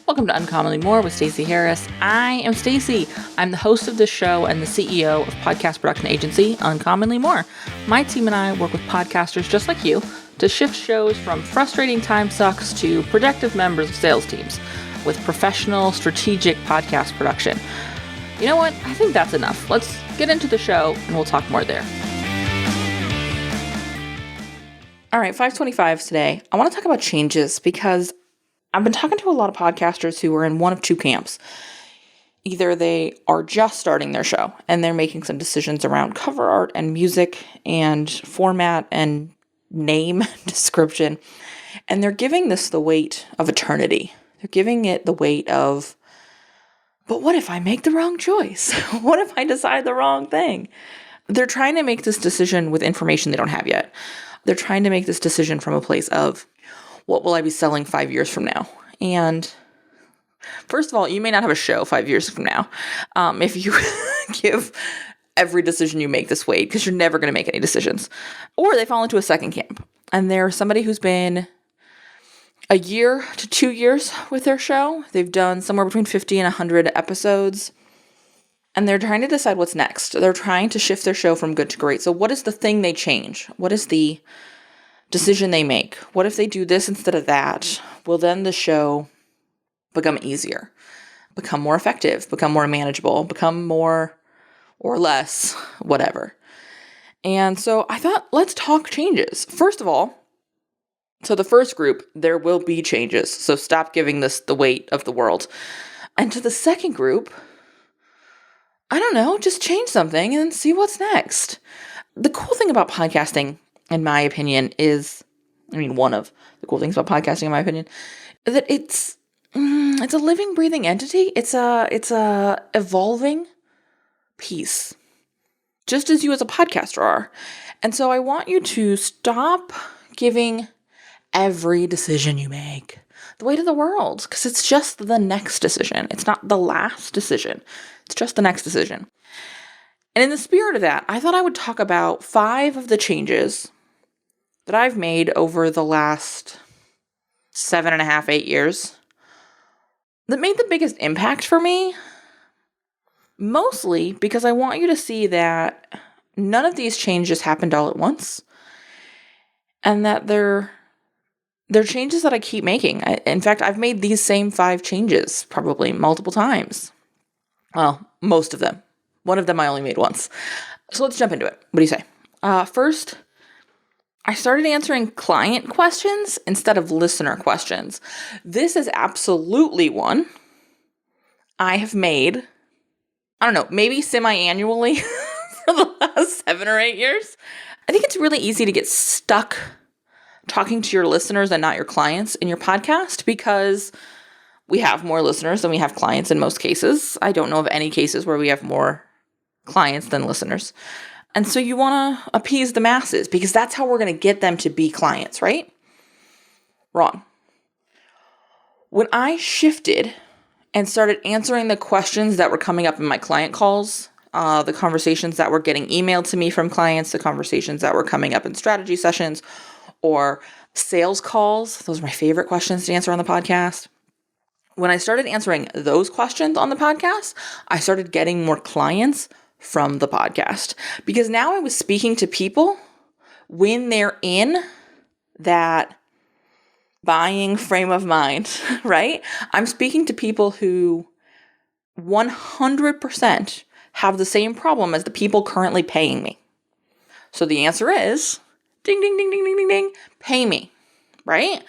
Welcome to Uncommonly More with Stacey Harris. I am Stacey. I'm the host of this show and the CEO of podcast production agency Uncommonly More. My team and I work with podcasters just like you to shift shows from frustrating time sucks to productive members of sales teams with professional, strategic podcast production. You know what? I think that's enough. Let's get into the show and we'll talk more there. All right, 525 today. I want to talk about changes because I've been talking to a lot of podcasters who are in one of two camps. Either they are just starting their show and they're making some decisions around cover art and music and format and name description, and they're giving this the weight of eternity. They're giving it the weight of, but what if I make the wrong choice? What if I decide the wrong thing? They're trying to make this decision with information they don't have yet. They're trying to make this decision from a place of, what will I be selling 5 years from now? And first of all, you may not have a show 5 years from now if you give every decision you make this weight, because you're never going to make any decisions. Or they fall into a second camp, and they're somebody who's been a year to 2 years with their show. They've done somewhere between 50 and 100 episodes. And they're trying to decide what's next. They're trying to shift their show from good to great. So what is the thing they change? What is the decision they make? What if they do this instead of that? Will then the show become easier, become more effective, become more manageable, become more or less, whatever. And so I thought, let's talk changes. First of all, so the first group, there will be changes. So stop giving this the weight of the world. And to the second group, I don't know, just change something and see what's next. The cool thing about podcasting, in my opinion, one of the cool things about podcasting, in my opinion, is that it's a living, breathing entity. It's a evolving piece, just as you as a podcaster are. And so I want you to stop giving every decision you make the weight of the world, because it's just the next decision. It's not the last decision. It's just the next decision. And in the spirit of that, I thought I would talk about 5 of the changes that I've made over the last 7.5, 8 years that made the biggest impact for me. Mostly because I want you to see that none of these changes happened all at once, and that they're changes that I keep making. In fact, I've made these same 5 changes probably multiple times. Well, most of them. One of them I only made once. So let's jump into it. What do you say? First, I started answering client questions instead of listener questions. This is absolutely one I have made, I don't know, maybe semi-annually for the last 7 or 8 years. I think it's really easy to get stuck talking to your listeners and not your clients in your podcast, because we have more listeners than we have clients in most cases. I don't know of any cases where we have more clients than listeners. And so you want to appease the masses, because that's how we're going to get them to be clients, right? Wrong. When I shifted and started answering the questions that were coming up in my client calls, the conversations that were getting emailed to me from clients, the conversations that were coming up in strategy sessions or sales calls, those are my favorite questions to answer on the podcast. When I started answering those questions on the podcast, I started getting more clients from the podcast, because now I was speaking to people when they're in that buying frame of mind, right? I'm speaking to people who 100% have the same problem as the people currently paying me. So the answer is, ding, ding, ding, ding, ding, ding, ding, pay me, right?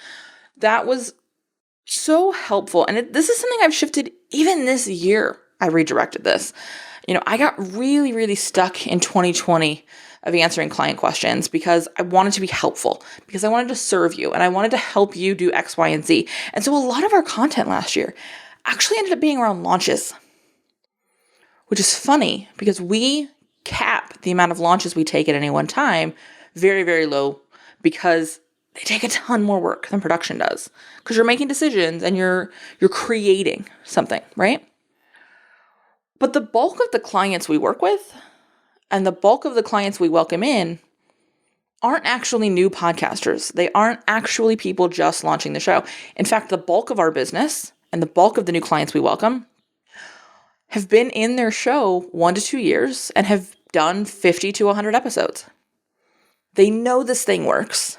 That was so helpful. And this is something I've shifted even this year. I redirected this. I got really, really stuck in 2020 of answering client questions because I wanted to be helpful, because I wanted to serve you and I wanted to help you do X, Y, and Z. And so a lot of our content last year actually ended up being around launches, which is funny because we cap the amount of launches we take at any one time very, very low, because they take a ton more work than production does, because you're making decisions and you're creating something, right? But the bulk of the clients we work with and the bulk of the clients we welcome in aren't actually new podcasters. They aren't actually people just launching the show. In fact, the bulk of our business and the bulk of the new clients we welcome have been in their show 1 to 2 years and have done 50 to 100 episodes. They know this thing works.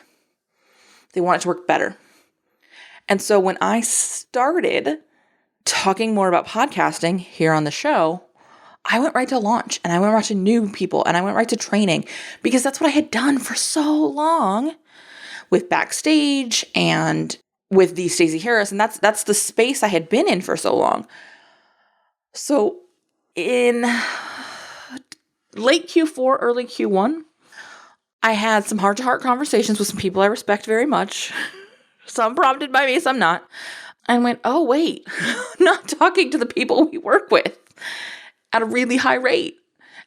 They want it to work better. And so when I started talking more about podcasting here on the show, I went right to launch, and I went right to new people, and I went right to training, because that's what I had done for so long with Backstage and with the Stacey Harris. And that's the space I had been in for so long. So in late Q4, early Q1, I had some heart-to-heart conversations with some people I respect very much. Some prompted by me, some not. I went, oh, wait, I'm not talking to the people we work with at a really high rate.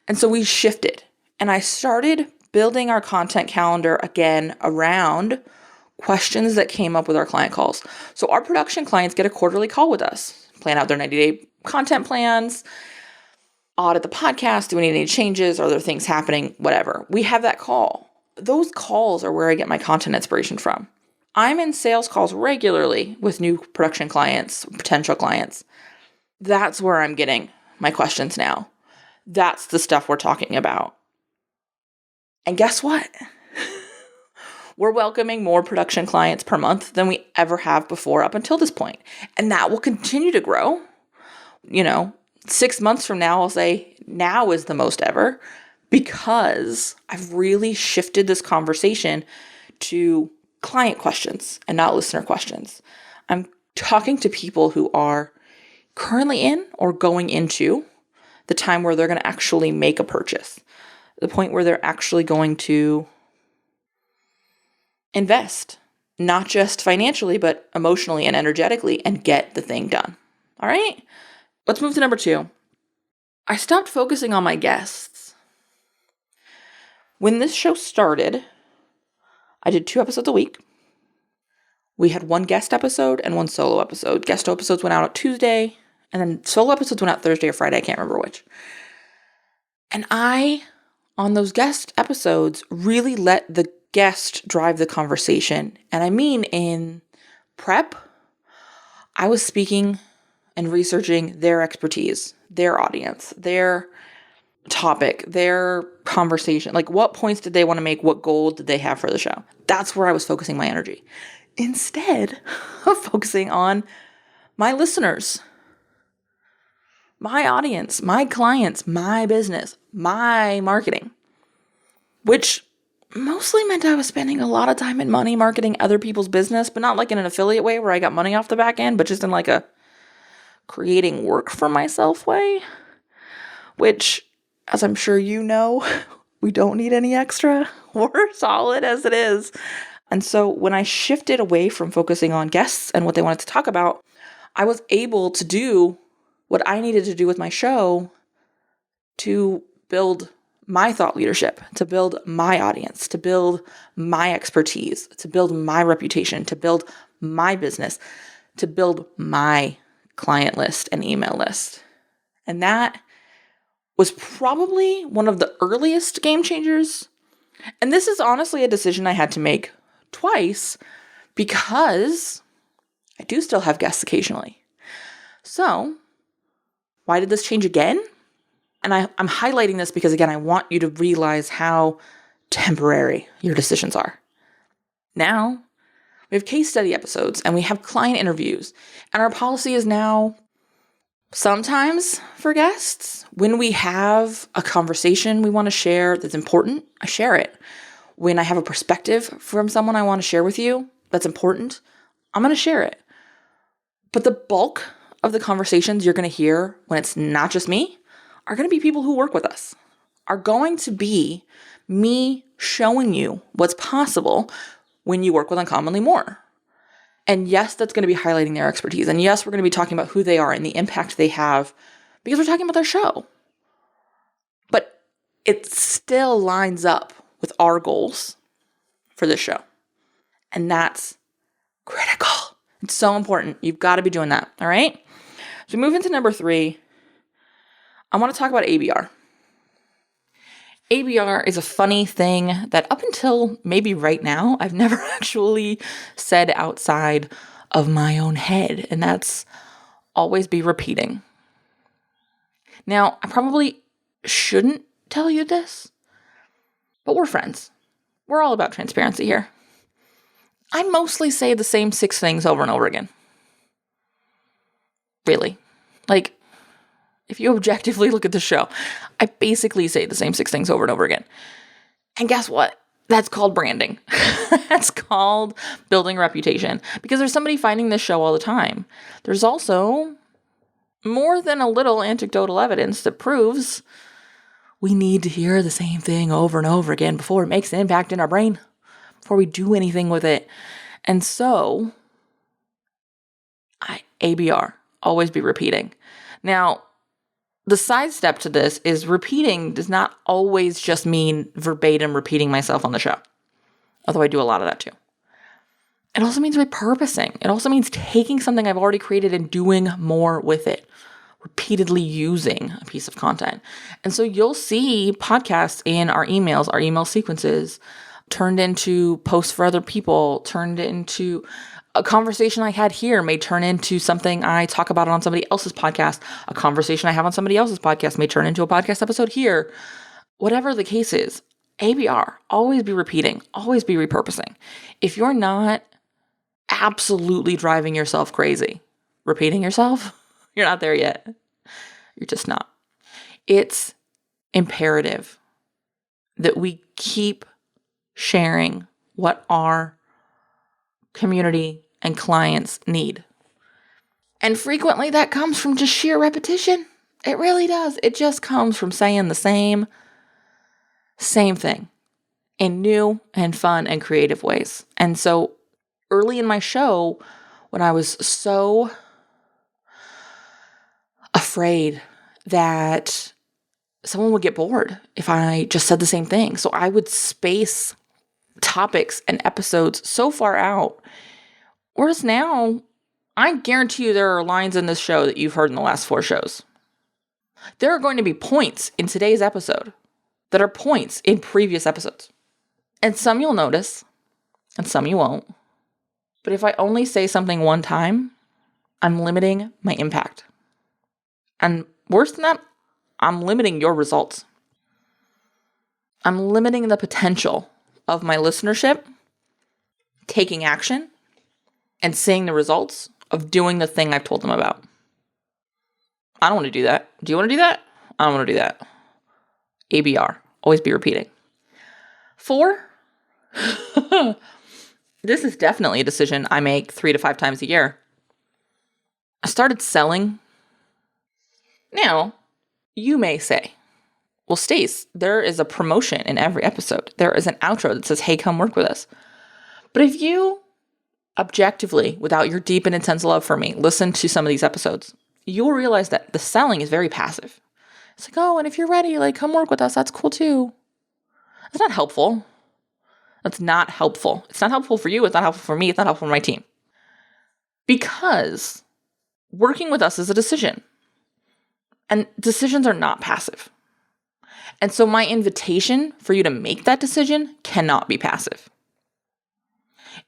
And so we shifted. And I started building our content calendar again around questions that came up with our client calls. So our production clients get a quarterly call with us, plan out their 90-day content plans, audit the podcast, do we need any changes, are there things happening, whatever. We have that call. Those calls are where I get my content inspiration from. I'm in sales calls regularly with new production clients, potential clients. That's where I'm getting my questions now. That's the stuff we're talking about. And guess what? We're welcoming more production clients per month than we ever have before up until this point. And that will continue to grow. 6 months from now, I'll say now is the most ever, because I've really shifted this conversation to client questions and not listener questions. I'm talking to people who are currently in or going into the time where they're going to actually make a purchase, the point where they're actually going to invest, not just financially, but emotionally and energetically, and get the thing done. All right, let's move to number 2. I stopped focusing on my guests. When this show started, I did 2 episodes a week. We had 1 guest episode and 1 solo episode. Guest episodes went out on Tuesday, and then solo episodes went out Thursday or Friday. I can't remember which. And I, on those guest episodes, really let the guest drive the conversation. And I mean, in prep, I was speaking and researching their expertise, their audience, their topic, their conversation. Like, what points did they want to make? What goal did they have for the show? That's where I was focusing my energy, instead of focusing on my listeners, my audience, my clients, my business, my marketing, which mostly meant I was spending a lot of time and money marketing other people's business, but not like in an affiliate way where I got money off the back end, but just in like a creating work for myself way, which, as I'm sure you know, we don't need any extra. We're solid as it is. And so when I shifted away from focusing on guests and what they wanted to talk about, I was able to do what I needed to do with my show to build my thought leadership, to build my audience, to build my expertise, to build my reputation, to build my business, to build my client list and email list. And that was probably one of the earliest game changers. And this is honestly a decision I had to make twice, because I do still have guests occasionally. So why did this change again? And I'm highlighting this because, again, I want you to realize how temporary your decisions are. Now, we have case study episodes and we have client interviews. And our policy is now, sometimes for guests, when we have a conversation we want to share that's important, I share it. When I have a perspective from someone I want to share with you that's important, I'm going to share it. But the bulk of the conversations you're going to hear when it's not just me are going to be people who work with us, are going to be me showing you what's possible when you work with Uncommonly More. And yes, that's going to be highlighting their expertise. And yes, we're going to be talking about who they are and the impact they have, because we're talking about their show. But it still lines up with our goals for this show. And that's critical. It's so important. You've got to be doing that. All right. So move into number 3. I want to talk about ABR. ABR is a funny thing that up until maybe right now, I've never actually said outside of my own head. And that's always be repeating. Now, I probably shouldn't tell you this, but we're friends. We're all about transparency here. I mostly say the same 6 things over and over again. Really. Like, if you objectively look at the show, I basically say the same 6 things over and over again. And guess what? That's called branding. That's called building reputation. Because there's somebody finding this show all the time. There's also more than a little anecdotal evidence that proves we need to hear the same thing over and over again before it makes an impact in our brain, before we do anything with it. And so, ABR, always be repeating. Now, the side step to this is repeating does not always just mean verbatim repeating myself on the show, although I do a lot of that too. It also means repurposing. It also means taking something I've already created and doing more with it, repeatedly using a piece of content. And so you'll see podcasts in our emails, our email sequences, turned into posts for other people, turned into a conversation I had here may turn into something I talk about on somebody else's podcast. A conversation I have on somebody else's podcast may turn into a podcast episode here. Whatever the case is, ABR, always be repeating, always be repurposing. If you're not absolutely driving yourself crazy, repeating yourself, you're not there yet. You're just not. It's imperative that we keep sharing what our community and clients need. And frequently that comes from just sheer repetition. It really does. It just comes from saying the same thing in new and fun and creative ways. And so early in my show, when I was so afraid that someone would get bored if I just said the same thing, so I would space topics and episodes so far out. Whereas now, I guarantee you there are lines in this show that you've heard in the last 4 shows. There are going to be points in today's episode that are points in previous episodes. And some you'll notice, and some you won't. But if I only say something one time, I'm limiting my impact. And worse than that, I'm limiting your results. I'm limiting the potential of my listenership taking action and seeing the results of doing the thing I've told them about. I don't want to do that. Do you want to do that? I don't want to do that. ABR, always be repeating. 4, this is definitely a decision I make 3 to 5 times a year. I started selling. Now, you may say, well, Stace, there is a promotion in every episode. There is an outro that says, hey, come work with us. But if you objectively, without your deep and intense love for me, listen to some of these episodes, you'll realize that the selling is very passive. It's like, oh, and if you're ready, like, come work with us. That's cool too. That's not helpful. That's not helpful. It's not helpful for you. It's not helpful for me. It's not helpful for my team. Because working with us is a decision. And decisions are not passive. And so my invitation for you to make that decision cannot be passive.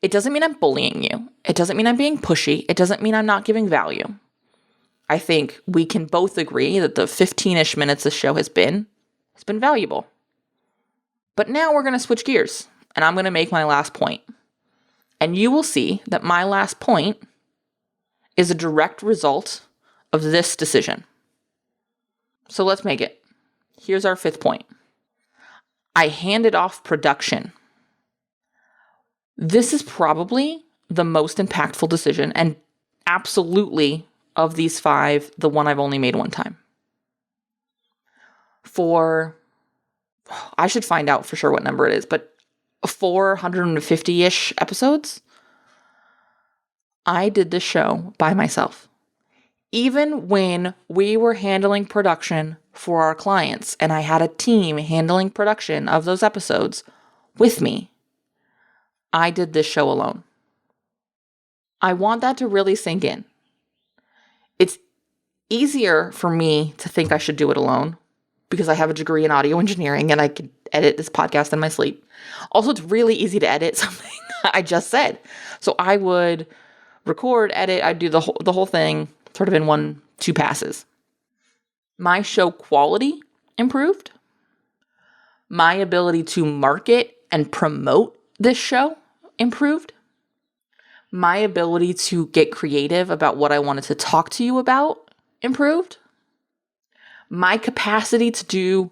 It doesn't mean I'm bullying you. It doesn't mean I'm being pushy. It doesn't mean I'm not giving value. I think we can both agree that the 15-ish minutes this show has been valuable. But now we're going to switch gears, and I'm going to make my last point. And you will see that my last point is a direct result of this decision. So let's make it. Here's our 5th point. I handed off production. This is probably the most impactful decision, and absolutely of these 5, the one I've only made one time. I should find out for sure what number it is, but 450-ish episodes, I did this show by myself. Even when we were handling production for our clients and I had a team handling production of those episodes with me, I did this show alone. I want that to really sink in. It's easier for me to think I should do it alone because I have a degree in audio engineering and I can edit this podcast in my sleep. Also, it's really easy to edit something I just said. So I would record, edit, I'd do the whole thing, sort of in 1-2 passes. My show quality improved. My ability to market and promote this show improved. My ability to get creative about what I wanted to talk to you about improved. My capacity to do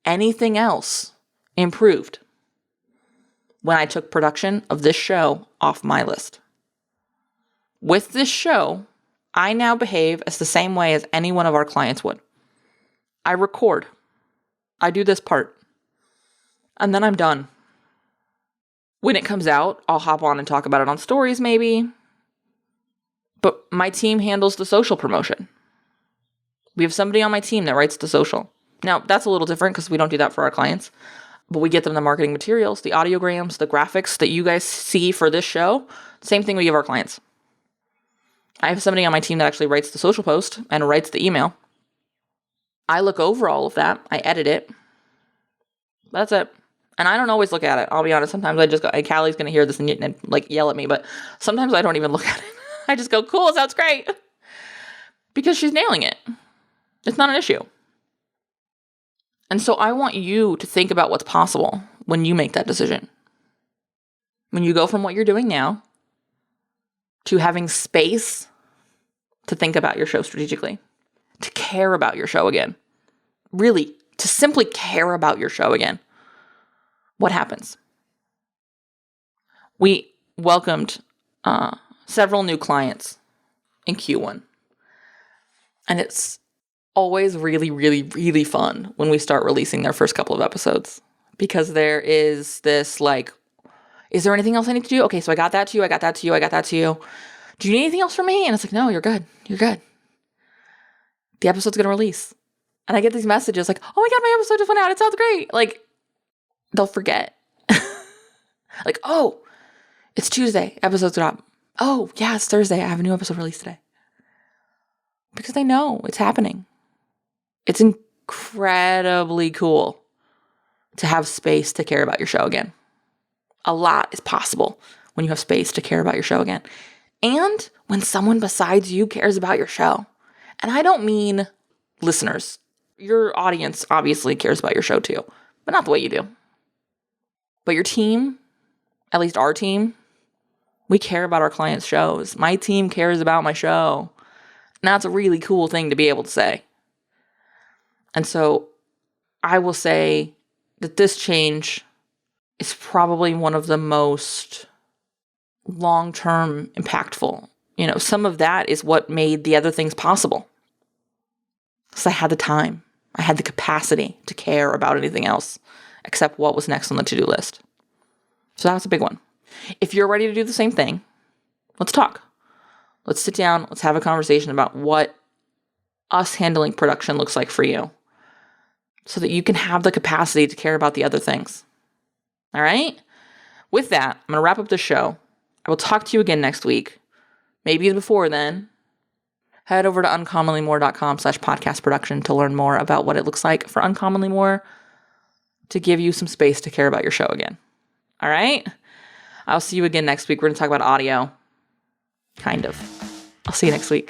anything else improved when I took production of this show off my list. With this show, I now behave as the same way as any one of our clients would. I record. I do this part. And then I'm done. When it comes out, I'll hop on and talk about it on stories maybe. But my team handles the social promotion. We have somebody on my team that writes the social. Now, that's a little different because we don't do that for our clients. But we get them the marketing materials, the audiograms, the graphics that you guys see for this show. Same thing we give our clients. I have somebody on my team that actually writes the social post and writes the email. I look over all of that. I edit it. That's it. And I don't always look at it. I'll be honest. Sometimes I just go, and Callie's going to hear this and like yell at me, but sometimes I don't even look at it. I just go, cool, sounds great. Because she's nailing it. It's not an issue. And so I want you to think about what's possible when you make that decision. When you go from what you're doing now to having space to think about your show strategically, to care about your show again. Really, to simply care about your show again. What happens? We welcomed several new clients in Q1. And it's always really, really, really fun when we start releasing their first couple of episodes. Because there is this like, is there anything else I need to do? Okay, so I got that to you, I got that to you, I got that to you. Do you need anything else from me? And it's like, no, you're good. You're good. The episode's going to release. And I get these messages like, oh my God, my episode just went out. It sounds great. Like, they'll forget. Like, oh, it's Tuesday. Episode's drop. Oh, yeah, it's Thursday. I have a new episode released today. Because they know it's happening. It's incredibly cool to have space to care about your show again. A lot is possible when you have space to care about your show again. And when someone besides you cares about your show. And I don't mean listeners. Your audience obviously cares about your show too, but not the way you do. But your team, at least our team, we care about our clients' shows. My team cares about my show. And that's a really cool thing to be able to say. And so I will say that this change is probably one of the most long-term impactful. You know, some of that is what made the other things possible. Because I had the time. I had the capacity to care about anything else except what was next on the to-do list. So that's a big one. If you're ready to do the same thing, let's talk. Let's sit down. Let's have a conversation about what us handling production looks like for you so that you can have the capacity to care about the other things. All right? With that, I'm going to wrap up the show. I will talk to you again next week. Maybe before then. Head over to uncommonlymore.com/podcast production to learn more about what it looks like for Uncommonly More to give you some space to care about your show again. All right? I'll see you again next week. We're going to talk about audio. Kind of. I'll see you next week.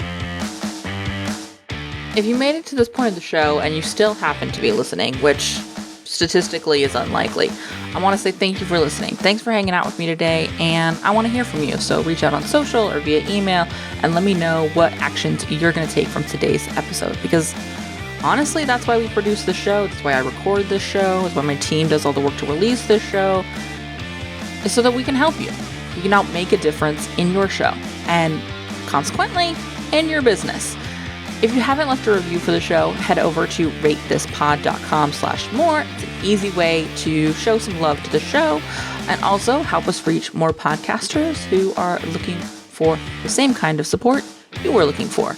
If you made it to this point of the show and you still happen to be listening, which statistically is unlikely, I want to say thank you for listening. Thanks for hanging out with me today, and I want to hear from you. So reach out on social or via email and let me know what actions you're going to take from today's episode. Because honestly, that's why we produce this show. That's why I record this show. That's why my team does all the work to release this show. Is so that we can help you. We can help make a difference in your show and consequently in your business. If you haven't left a review for the show, head over to ratethispod.com/more. It's an easy way to show some love to the show and also help us reach more podcasters who are looking for the same kind of support you were looking for.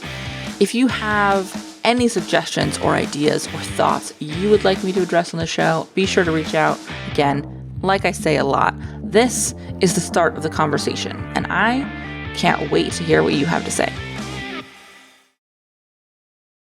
If you have any suggestions or ideas or thoughts you would like me to address on the show, be sure to reach out. Again, like I say a lot, this is the start of the conversation, and I can't wait to hear what you have to say.